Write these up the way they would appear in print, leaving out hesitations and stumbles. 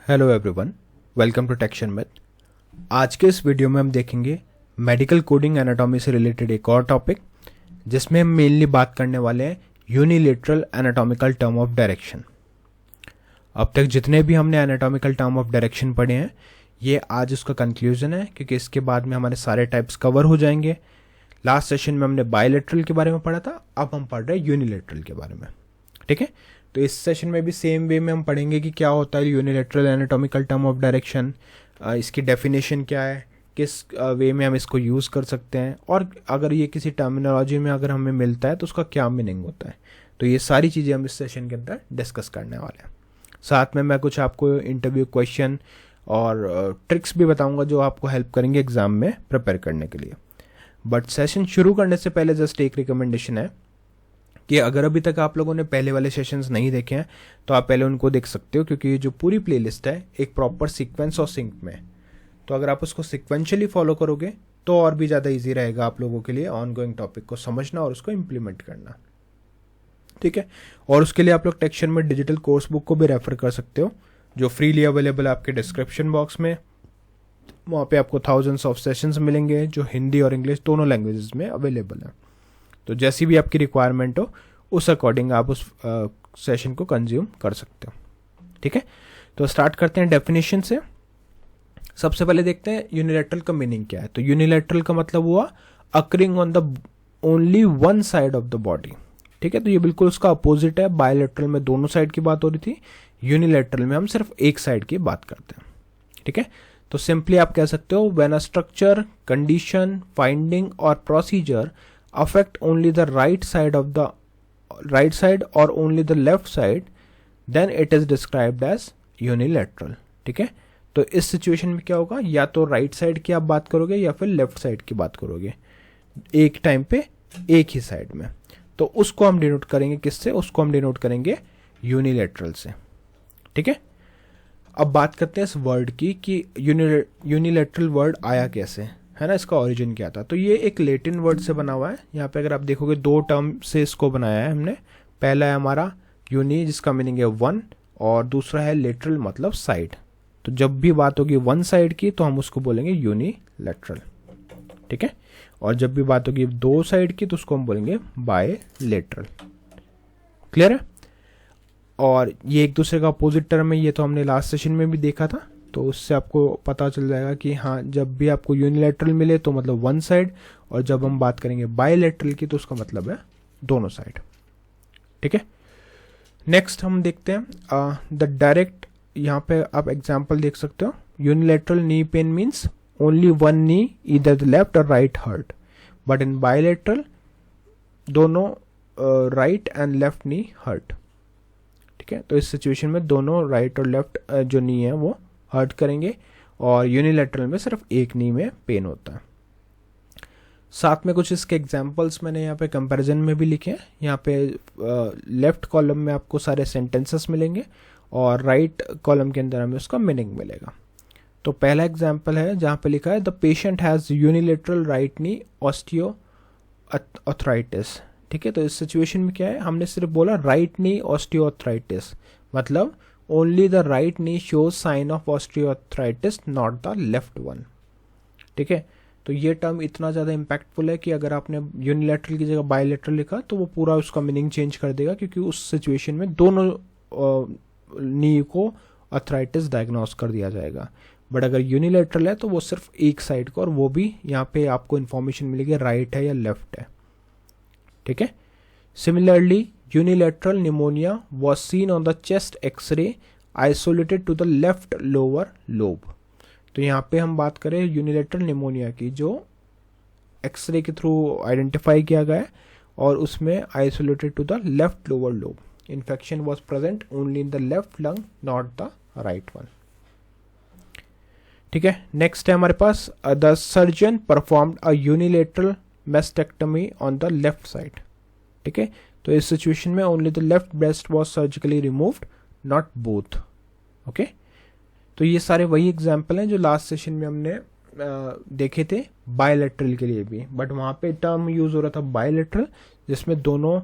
Hello everyone, welcome to टेक्शन math. आज के इस वीडियो में हम देखेंगे मेडिकल कोडिंग एनाटॉमी से रिलेटेड एक और टॉपिक, जिसमें हम मेनली बात करने वाले हैं unilateral anatomical term of direction. अब तक जितने भी हमने एनाटॉमिकल टर्म ऑफ डायरेक्शन पढ़े हैं, ये आज उसका कंक्लूजन है, क्योंकि इसके बाद में हमारे सारे टाइप्स कवर हो जाएंगे। लास्ट सेशन में हमने बायलैटरल के बारे में पढ़ा था, अब हम पढ़ रहे हैं यूनिलेटरल के बारे में। ठीक है, तो इस सेशन में भी सेम वे में हम पढ़ेंगे कि क्या होता है unilateral anatomical term of direction, इसकी डेफिनेशन क्या है, किस वे में हम इसको यूज़ कर सकते हैं, और अगर ये किसी टर्मिनोलॉजी में अगर हमें मिलता है तो उसका क्या मीनिंग होता है। तो ये सारी चीज़ें हम इस सेशन के अंदर डिस्कस करने वाले हैं। साथ में मैं कुछ आपको इंटरव्यू क्वेश्चन और ट्रिक्स भी बताऊंगा जो आपको हेल्प करेंगे एग्ज़ाम में प्रिपेयर करने के लिए। बट सेशन शुरू करने से पहले जस्ट एक रिकमेंडेशन है कि अगर अभी तक आप लोगों ने पहले वाले सेशंस नहीं देखे हैं तो आप पहले उनको देख सकते हो, क्योंकि ये जो पूरी प्लेलिस्ट है एक प्रॉपर सीक्वेंस और सिंक में है। तो अगर आप उसको सिक्वेंशियली फॉलो करोगे तो और भी ज़्यादा इजी रहेगा आप लोगों के लिए ऑन गोइंग टॉपिक को समझना और उसको इम्प्लीमेंट करना। ठीक है, और उसके लिए आप लोग टेक्शन में डिजिटल कोर्स बुक को भी रेफर कर सकते हो, जो फ्रीली अवेलेबल है आपके डिस्क्रिप्शन बॉक्स में। वहाँ पे आपको थाउजेंड्स ऑफ सेशंस मिलेंगे जो हिंदी और इंग्लिश दोनों लैंग्वेजेस में अवेलेबल है। तो जैसी भी आपकी रिक्वायरमेंट हो उस अकॉर्डिंग आप उस सेशन को कंज्यूम कर सकते हो। ठीक है, तो स्टार्ट करते हैं डेफिनेशन से। सबसे पहले देखते हैं यूनिलैटरल का मीनिंग क्या है। तो यूनिलैटरल का मतलब हुआ occurring on the only one side of the body. ठीक है, तो ये बिल्कुल उसका अपोजिट है। बायलैटरल में दोनों साइड की बात हो रही थी, यूनिलैटरल में हम सिर्फ एक साइड की बात करते हैं। ठीक है, तो सिंपली आप कह सकते हो when a structure, condition, finding और procedure affect only the right side or only the left side, then it is described as unilateral। ठीक है, तो इस सिचुएशन में क्या होगा, या तो राइट साइड की आप बात करोगे या फिर लेफ्ट साइड की बात करोगे, एक टाइम पे एक ही साइड में। तो उसको हम डिनोट करेंगे किससे, उसको हम डिनोट करेंगे यूनिलैटरल से। ठीक है, अब बात करते हैं इस वर्ड की कि यूनिलैटरल वर्ड आया कैसे है ना, इसका ओरिजिन क्या था। तो ये एक लैटिन वर्ड से बना हुआ है। यहाँ पे अगर आप देखोगे दो टर्म से इसको बनाया है हमने। पहला है हमारा यूनि, जिसका मीनिंग है वन, और दूसरा है लेटरल मतलब साइड। तो जब भी बात होगी वन साइड की तो हम उसको बोलेंगे यूनिलैटरल। ठीक है, और जब भी बात होगी दो साइड की तो उसको हम बोलेंगे बायलैटरल। क्लियर है, और ये एक दूसरे का अपोजिट टर्म है। ये तो हमने लास्ट सेशन में भी देखा था, तो उससे आपको पता चल जाएगा कि हाँ, जब भी आपको यूनिलैटरल मिले तो मतलब वन साइड, और जब हम बात करेंगे बायलैटरल की तो उसका मतलब है दोनों साइड। ठीक है, नेक्स्ट हम देखते हैं द डायरेक्ट। यहाँ पे आप एग्जांपल देख सकते हो। Unilateral knee pain means only one knee, either the left और right hurt, but in bilateral दोनों right and left knee hurt. ठीक है, तो इस सिचुएशन में दोनों राइट और लेफ्ट जो नी है वो हर्ट करेंगे, और यूनिलैटरल में सिर्फ एक नी में पेन होता है। साथ में कुछ इसके एग्जांपल्स मैंने यहाँ पे कंपैरिजन में भी लिखे हैं। यहाँ पे लेफ्ट कॉलम में आपको सारे सेंटेंसेस मिलेंगे और राइट कॉलम के अंदर हमें उसका मीनिंग मिलेगा। तो पहला एग्जांपल है जहाँ पे लिखा है the patient has unilateral right knee osteoarthritis. ठीक है, तो इस सिचुएशन में क्या है, हमने सिर्फ बोला राइट नी ऑस्टियोआर्थराइटिस, मतलब only the right knee shows sign of osteoarthritis, not the left one. ठीक है, तो ये टर्म इतना ज़्यादा इम्पैक्टफुल है कि अगर आपने यूनिलैटरल की जगह बायलैटरल लिखा तो वो पूरा उसका मीनिंग चेंज कर देगा, क्योंकि उस सिचुएशन में दोनों नी को अर्थराइटिस डायग्नोस कर दिया जाएगा। बट अगर यूनिलैटरल है तो वो सिर्फ एक साइड को, और वो भी यहाँ पे आपको इन्फॉर्मेशन मिलेगी राइट है या लेफ्ट है। ठीक है, similarly unilateral pneumonia was seen on the chest x-ray isolated to the left lower lobe। तो यहाँ पे हम बात करें यूनिलैटरल निमोनिया की, जो एक्सरे के थ्रू आइडेंटिफाई किया गया है, और उसमें isolated to the left lower lobe. Infection was present only in the left lung, not the right one. ठीक है, नेक्स्ट है हमारे पास the surgeon performed a unilateral mastectomy on the left side. ठीक है, तो इस सिचुएशन में only the left breast was surgically removed, not both. Okay, तो ये सारे वही एग्जाम्पल हैं जो लास्ट सेशन में हमने देखे थे बायलैटरल के लिए भी, बट वहाँ पे टर्म यूज हो रहा था बायलैटरल, जिसमें दोनों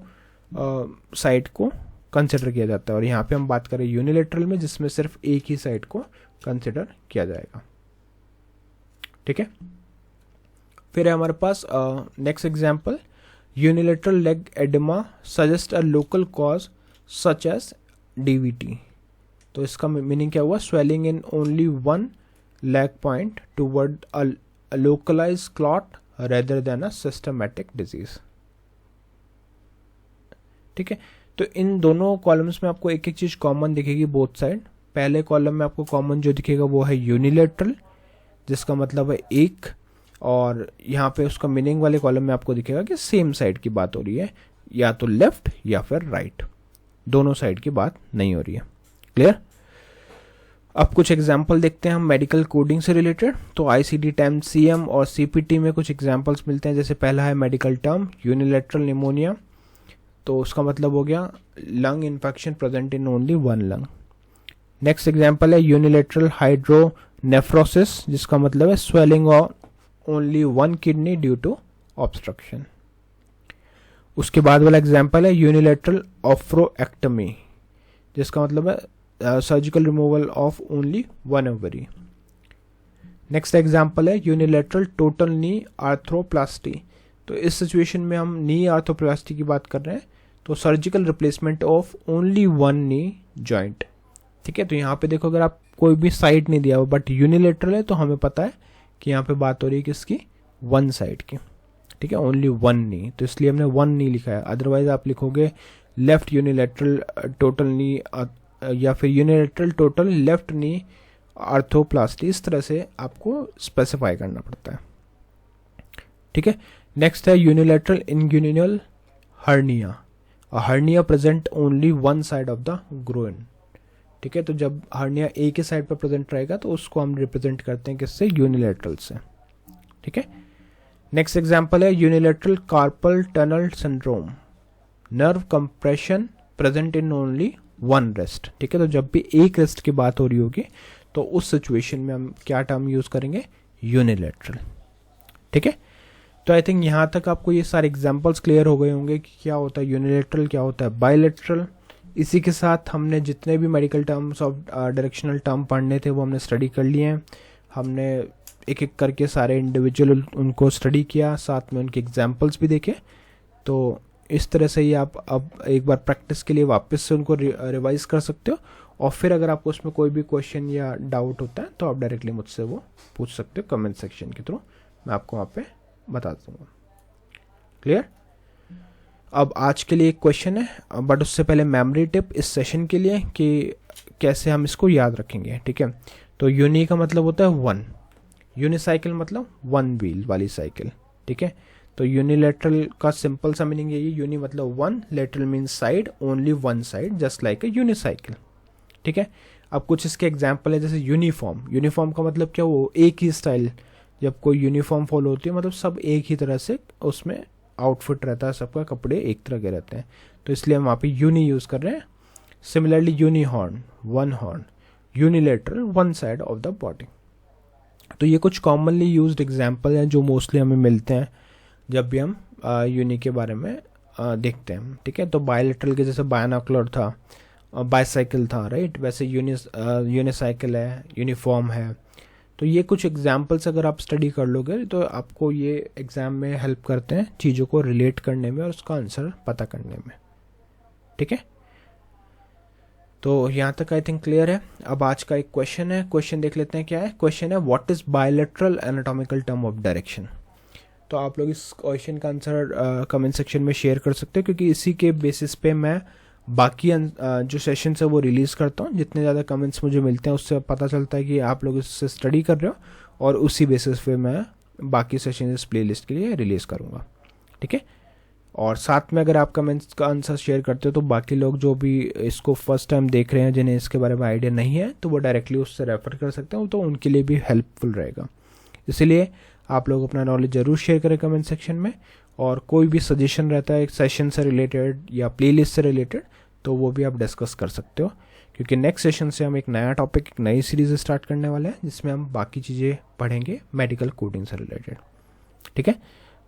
साइड को कंसिडर किया जाता है, और यहाँ पे हम बात करें यूनिलेटरल में जिसमें सिर्फ एक ही साइड को कंसिडर किया जाएगा। ठीक है, फिर है हमारे पास next example, unilateral leg edema suggest a local cause such as DVT. तो इसका मीनिंग क्या हुआ, swelling in only one leg point toward a localize clot rather than a systematic disease. ठीक है, तो इन दोनों कॉलम्स में आपको एक एक चीज कॉमन दिखेगी बोथ साइड। पहले कॉलम में आपको कॉमन जो दिखेगा वो है यूनिलेटरल, जिसका मतलब है एक, और यहाँ पे उसका मीनिंग वाले कॉलम में आपको दिखेगा कि सेम साइड की बात हो रही है, या तो लेफ्ट या फिर राइट, दोनों साइड की बात नहीं हो रही है। क्लियर। अब कुछ एग्जाम्पल देखते हैं हम मेडिकल कोडिंग से रिलेटेड। तो आईसीडी टाइम सीएम और सीपीटी में कुछ एग्जाम्पल्स मिलते हैं। जैसे पहला है मेडिकल टर्म यूनिलेटरल निमोनिया, तो उसका मतलब हो गया lung infection present in only one lung. Next example है यूनिलेटरल हाइड्रोनेफ्रोसिस, जिसका मतलब है swelling of only one kidney due to obstruction. उसके बाद वाला एग्जाम्पल है यूनिलेटरल ऑफ्रोएक्टमी, जिसका मतलब है surgical removal of only one ovary. Next example है यूनिलेटरल टोटल नी आर्थ्रोप्लास्टी। तो इस सिचुएशन में हम नी आर्थ्रोप्लास्टी की बात कर रहे हैं, तो surgical replacement of only one knee joint. ठीक है, तो यहाँ पे देखो अगर आप कोई भी साइड नहीं दिया हुआ बट यूनिलेटरल है, तो हमें पता है कि यहाँ पे बात हो रही है किसकी, वन साइड की। ठीक है, ओनली वन नी, तो इसलिए हमने वन नी लिखा है। अदरवाइज आप लिखोगे लेफ्ट यूनिलेटरल टोटल नी या फिर यूनिलेटरल टोटल लेफ्ट नी आर्थ्रोप्लास्टी, इस तरह से आपको स्पेसिफाई करना पड़ता है। ठीक है, नेक्स्ट है unilateral inguinal hernia, hernia present only one side of the groin. ठीक है, तो जब हर्निया एक ही साइड पर प्रेजेंट रहेगा तो उसको हम रिप्रेजेंट करते हैं किससे, यूनिलेटरल से। ठीक है, नेक्स्ट एग्जांपल है unilateral carpal tunnel syndrome, nerve compression present in only one rest. ठीक है, तो जब भी एक रेस्ट की बात हो रही होगी तो उस सिचुएशन में हम क्या टर्म यूज करेंगे, यूनिलेटरल। ठीक है, तो आई थिंक यहाँ तक आपको ये सारे एग्जांपल्स क्लियर हो गए होंगे कि क्या होता है यूनिलेटरल, क्या होता है बायलेटरल। इसी के साथ हमने जितने भी medical terms of directional term पढ़ने थे वो हमने स्टडी कर लिए हैं। हमने एक एक करके सारे इंडिविजुअल उनको स्टडी किया, साथ में उनके एग्जांपल्स भी देखे। तो इस तरह से ही आप अब एक बार प्रैक्टिस के लिए वापस से उनको रिवाइज कर सकते हो, और फिर अगर आपको उसमें कोई भी क्वेश्चन या डाउट होता है तो आप डायरेक्टली मुझसे वो पूछ सकते हो कमेंट सेक्शन के थ्रू, मैं आपको वहाँ पे बता दूंगा। क्लियर। अब आज के लिए एक क्वेश्चन है, बट उससे पहले मेमोरी टिप इस सेशन के लिए कि कैसे हम इसको याद रखेंगे। ठीक है, तो यूनि का मतलब होता है वन, यूनिसाइकिल मतलब वन व्हील वाली साइकिल। ठीक है, तो यूनिलेटरल का सिंपल सा मीनिंग यही, यूनि मतलब one, lateral means side, only one side just like a unicycle. ठीक है, अब कुछ इसके एग्जांपल है, जैसे यूनिफॉर्म। यूनिफॉर्म का मतलब क्या, वो एक ही स्टाइल, जब कोई यूनिफॉर्म फॉलो होती है मतलब सब एक ही तरह से उसमें आउटफिट रहता है, सबका कपड़े एक तरह के रहते हैं, तो इसलिए हम वहाँ पे यूनि यूज कर रहे हैं। Similarly यूनिहॉर्न, one horn, unilateral one side of the body. तो ये कुछ कॉमनली यूज्ड एग्जांपल हैं जो मोस्टली हमें मिलते हैं जब भी हम यूनि के बारे में देखते हैं। ठीक है, तो बायलेटरल के जैसे बायनोकुलर था, बाइसाइकिल था, राइट, वैसे यूनिसाइकिल है, यूनिफॉर्म है। तो ये कुछ एग्जाम्पल्स अगर आप स्टडी कर लोगे तो आपको ये एग्जाम में हेल्प करते हैं चीज़ों को रिलेट करने में और उसका आंसर पता करने में। ठीक है, तो यहाँ तक आई थिंक क्लियर है। अब आज का एक क्वेश्चन है, क्वेश्चन देख लेते हैं क्या है। क्वेश्चन है what is bilateral anatomical term of direction. तो आप लोग इस क्वेश्चन का आंसर कमेंट सेक्शन में शेयर कर सकते हो, क्योंकि इसी के बेसिस पे मैं बाकी जो सेशंस है वो रिलीज़ करता हूँ। जितने ज़्यादा कमेंट्स मुझे मिलते हैं उससे पता चलता है कि आप लोग इससे स्टडी कर रहे हो, और उसी बेसिस पे मैं बाकी सेशन इस प्लेलिस्ट के लिए रिलीज़ करूँगा। ठीक है, और साथ में अगर आप कमेंट्स का आंसर शेयर करते हो तो बाकी लोग जो भी इसको फर्स्ट टाइम देख रहे हैं, जिन्हें इसके बारे में आइडिया नहीं है, तो वो डायरेक्टली उससे रेफर कर सकते हो, तो उनके लिए भी हेल्पफुल रहेगा। इसीलिए आप लोग अपना नॉलेज ज़रूर शेयर करें कमेंट सेक्शन में, और कोई भी सजेशन रहता है एक सेशन से रिलेटेड या प्लेलिस्ट से रिलेटेड, तो वो भी आप डिस्कस कर सकते हो, क्योंकि नेक्स्ट सेशन से हम एक नया टॉपिक, एक नई सीरीज़ स्टार्ट करने वाले हैं जिसमें हम बाकी चीज़ें पढ़ेंगे मेडिकल कोडिंग से रिलेटेड। ठीक है,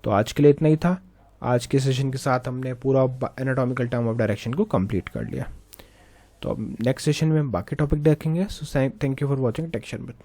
तो आज के लिए इतना ही था। आज के सेशन के साथ हमने पूरा एनाटॉमिकल टर्म ऑफ डायरेक्शन को कंप्लीट कर लिया। तो अब नेक्स्ट सेशन में हम बाकी टॉपिक देखेंगे। So thank you for watching टेक्शन विद।